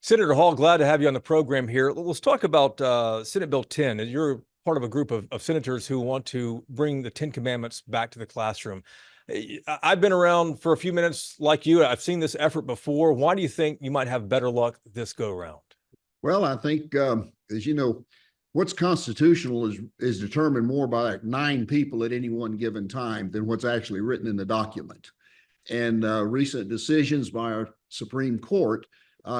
Senator Hall, glad to have you on the program here. Let's talk about Senate Bill 10. You're part of a group of senators who want to bring the Ten Commandments back to the classroom. I've been around for a few minutes like you. I've seen this effort before. Why do you think you might have better luck this go around? Well, I think, as you know, what's constitutional is determined more by like 9 people at any one given time than what's actually written in the document. And recent decisions by our Supreme Court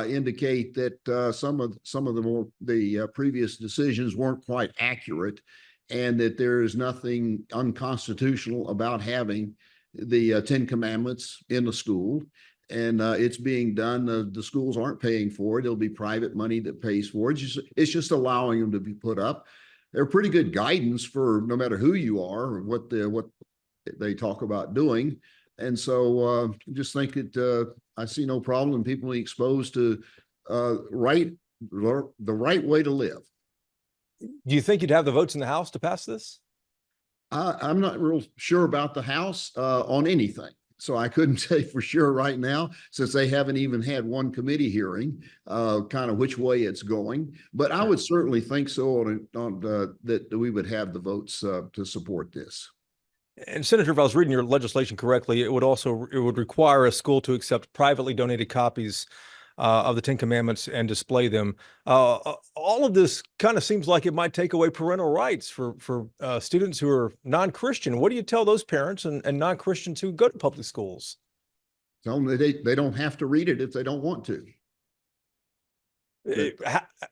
indicate that some of the previous decisions weren't quite accurate, and that there is nothing unconstitutional about having the Ten Commandments in the school. And it's being done. The schools aren't paying for it. It'll be private money that pays for it. It's just allowing them to be put up. They're pretty good guidance for no matter who you are or what they talk about doing. And so just think I see no problem in people being exposed to the right way to live. Do you think you'd have the votes in the House to pass this? I'm not real sure about the House on anything. So I couldn't say for sure right now, since they haven't even had one committee hearing, kind of which way it's going. But I would certainly think so that we would have the votes to support this. And Senator, if I was reading your legislation correctly, it would require a school to accept privately donated copies of the Ten Commandments and display them. All of this kind of seems like it might take away parental rights for students who are non-Christian. What do you tell those parents and non-Christians who go to public schools? Tell them that they don't have to read it if they don't want to.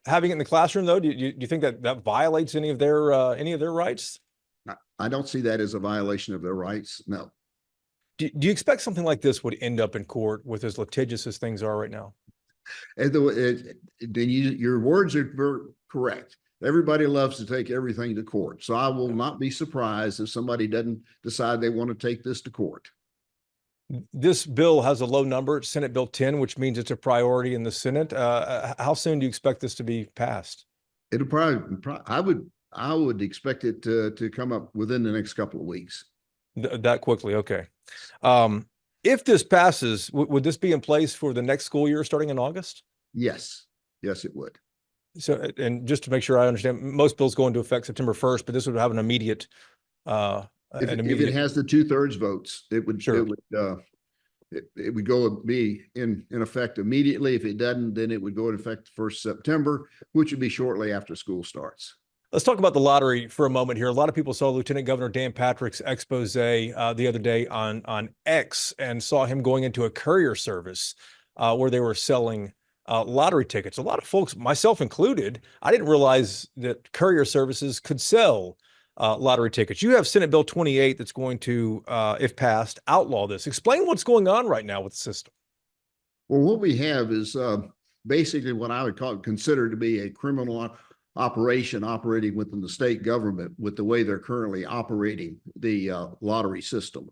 Having it in the classroom, though, do you think that violates any of their rights? I don't see that as a violation of their rights. No. Do you expect something like this would end up in court with as litigious as things are right now? Your words are very correct. Everybody loves to take everything to court. So I will not be surprised if somebody doesn't decide they want to take this to court. This bill has a low number, Senate Bill 10, which means it's a priority in the Senate. How soon do you expect this to be passed? It'll I would expect it to come up within the next couple of weeks. That quickly, okay. If this passes, would this be in place for the next school year starting in August? Yes, it would. So, and just to make sure I understand, most bills go into effect September 1st, but this would have an immediate. If it has the 2/3 votes, it would. Sure. It would be in effect immediately. If it doesn't, then it would go in effect 1st September, which would be shortly after school starts. Let's talk about the lottery for a moment here. A lot of people saw Lieutenant Governor Dan Patrick's expose the other day on X and saw him going into a courier service where they were selling lottery tickets. A lot of folks, myself included, I didn't realize that courier services could sell lottery tickets. You have Senate Bill 28 that's going to, if passed, outlaw this. Explain what's going on right now with the system. Well, what we have is basically what I would consider to be a criminal operation operating within the state government with the way they're currently operating the lottery system.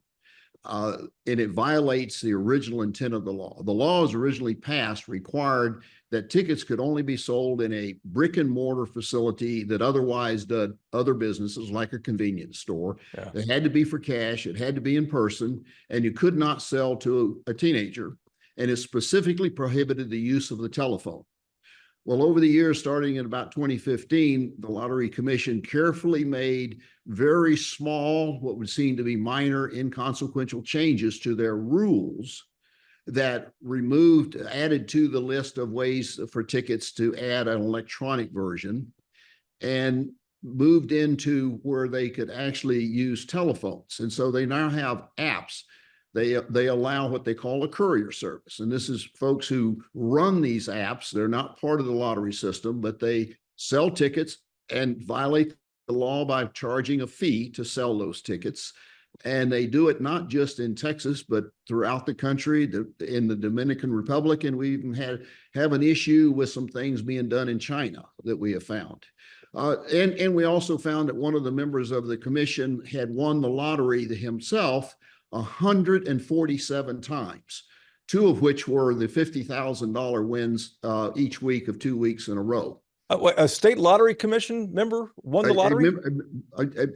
And it violates the original intent of the law. The law as originally passed required that tickets could only be sold in a brick and mortar facility that otherwise did other businesses like a convenience store. Yeah. It had to be for cash. It had to be in person, and you could not sell to a teenager. And it specifically prohibited the use of the telephone. Well, over the years, starting in about 2015, the Lottery Commission carefully made very small, what would seem to be minor, inconsequential changes to their rules that added to the list of ways for tickets to add an electronic version, and moved into where they could actually use telephones. And so they now have apps. They allow what they call a courier service. And this is folks who run these apps. They're not part of the lottery system, but they sell tickets and violate the law by charging a fee to sell those tickets. And they do it not just in Texas, but throughout the country, in the Dominican Republic. And we even have an issue with some things being done in China that we have found. And we also found that one of the members of the commission had won the lottery himself 147 times, 2 of which were the $50,000 wins each week of 2 weeks in a row. A state lottery commission member won the lottery?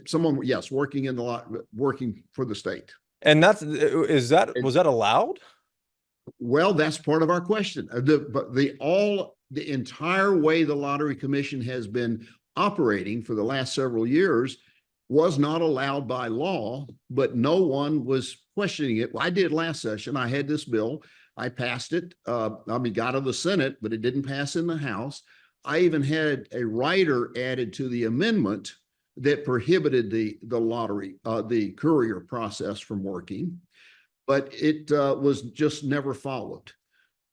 Someone, yes, working for the state. And was that allowed? Well, that's part of our question. The entire way the Lottery Commission has been operating for the last several years was not allowed by law, but no one was questioning it. I did last session. I had this bill. I passed it. Got out of the Senate, but it didn't pass in the House. I even had a rider added to the amendment that prohibited the lottery, the courier process from working, but it was just never followed.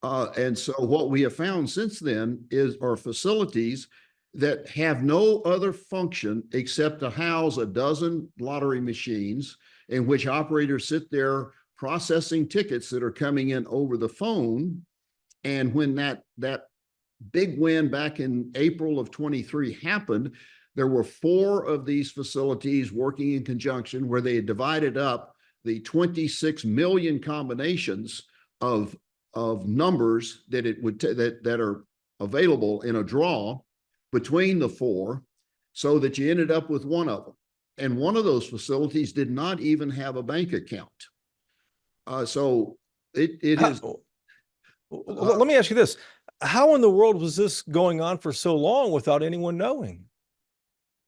And so what we have found since then are facilities that have no other function except to house a dozen lottery machines in which operators sit there processing tickets that are coming in over the phone. And when that big win back in April of 23 happened, there were 4 of these facilities working in conjunction where they had divided up the 26 million combinations of numbers that it would that are available in a draw between the 4, so that you ended up with one of them. And one of those facilities did not even have a bank account. So it is. Let me ask you this. How in the world was this going on for so long without anyone knowing?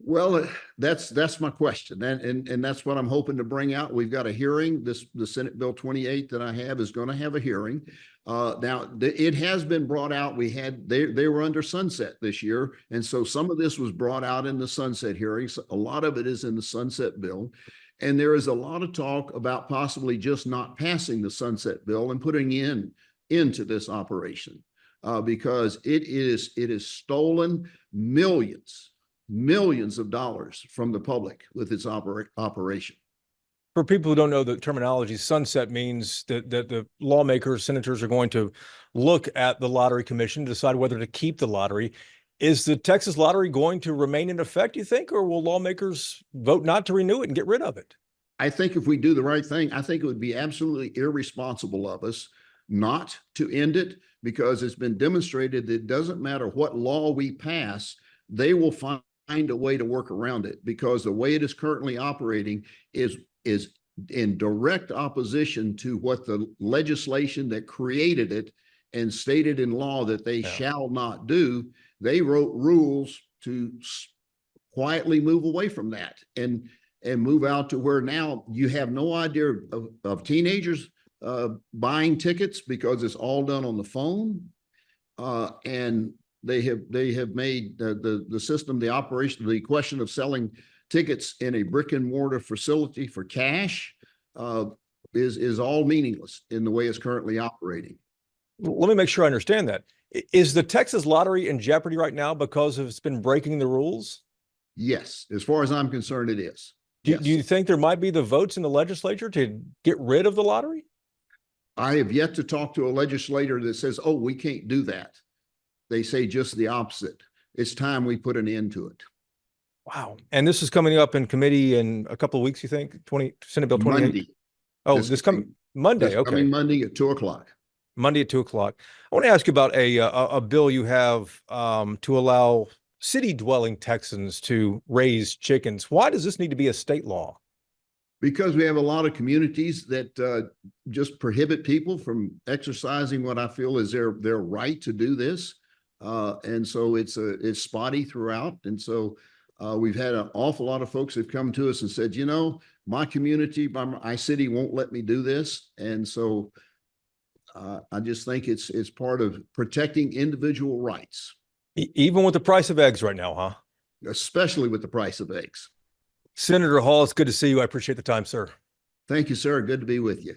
Well, that's my question. And that's what I'm hoping to bring out. We've got a hearing. The Senate Bill 28 that I have is going to have a hearing. Now it has been brought out. They were under sunset this year. And so some of this was brought out in the sunset hearings. A lot of it is in the sunset bill. And there is a lot of talk about possibly just not passing the sunset bill and putting into this operation, because it is stolen millions of dollars from the public with its operation. For people who don't know the terminology, sunset means that the lawmakers, senators are going to look at the Lottery Commission to decide whether to keep the lottery. Is the Texas lottery going to remain in effect, you think, or will lawmakers vote not to renew it and get rid of it? I think if we do the right thing, I think it would be absolutely irresponsible of us not to end it, because it's been demonstrated that it doesn't matter what law we pass, they will find a way to work around it, because the way it is currently operating is in direct opposition to what the legislation that created it and stated in law that they shall not do. They wrote rules to quietly move away from that and move out to where now you have no idea of teenagers buying tickets, because it's all done on the phone. And they have made the system, the operation, the question of selling tickets in a brick and mortar facility for cash is all meaningless in the way it's currently operating. Let me make sure I understand that. Is the Texas lottery in jeopardy right now because it's been breaking the rules? Yes, as far as I'm concerned, it is. Do you think there might be the votes in the legislature to get rid of the lottery? I have yet to talk to a legislator that says, oh, we can't do that. They say just the opposite. It's time we put an end to it. Wow. And this is coming up in committee in a couple of weeks, you think? Senate Bill 28? Monday. Oh, this coming Monday. Okay. Coming Monday at 2:00. Monday at 2:00. I want to ask you about a bill you have to allow city dwelling Texans to raise chickens. Why does this need to be a state law? Because we have a lot of communities that just prohibit people from exercising what I feel is their right to do this. And so it's spotty throughout. And so we've had an awful lot of folks that have come to us and said, you know, my community, my city won't let me do this. And so I just think it's part of protecting individual rights. Even with the price of eggs right now, huh? Especially with the price of eggs. Senator Hall, it's good to see you. I appreciate the time, sir. Thank you, sir. Good to be with you.